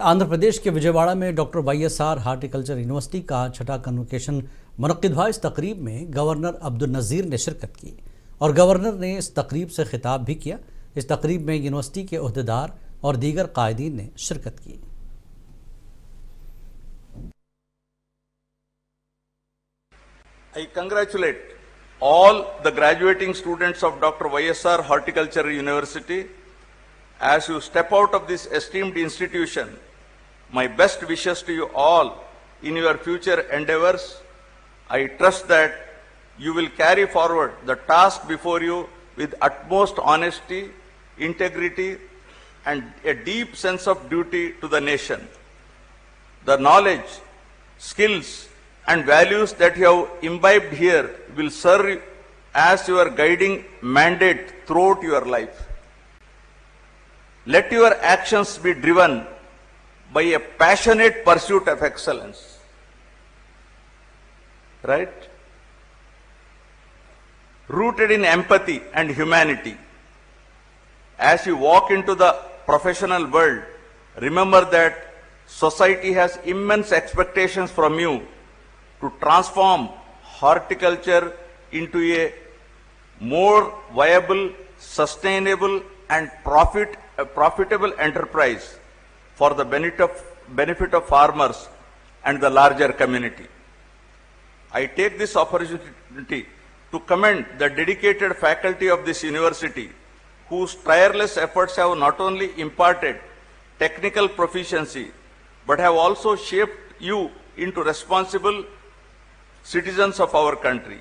आंध्र प्रदेश के विजयवाड़ा में doctor YSR horticulture university का छठा कन्वोकेशन मुनक्किद हुआ। इस तकरीब में गवर्नर अब्दुल नज़ीर ने शिरकत की और गवर्नर ने इस तकरीब से खिताब भी किया। इस तकरीब में यूनिवर्सिटी के ओहदेदार और दीगर कायदीन ने शिरकत की। I congratulate all the graduating students of Dr. YSR Horticulture University. As you step out of this esteemed institution, my best wishes to you all in your future endeavors. I trust that you will carry forward the task before you with utmost honesty, integrity, and a deep sense of duty to the nation. The knowledge, skills, and values that you have imbibed here will serve as your guiding mandate throughout your life. Let your actions be driven by a passionate pursuit of excellence. Right? Rooted in empathy and humanity. As you walk into the professional world, remember that society has immense expectations from you to transform horticulture into a more viable, sustainable, and profitable enterprise for the benefit of farmers and the larger community. I take this opportunity to commend the dedicated faculty of this university, whose tireless efforts have not only imparted technical proficiency, but have also shaped you into responsible citizens of our country.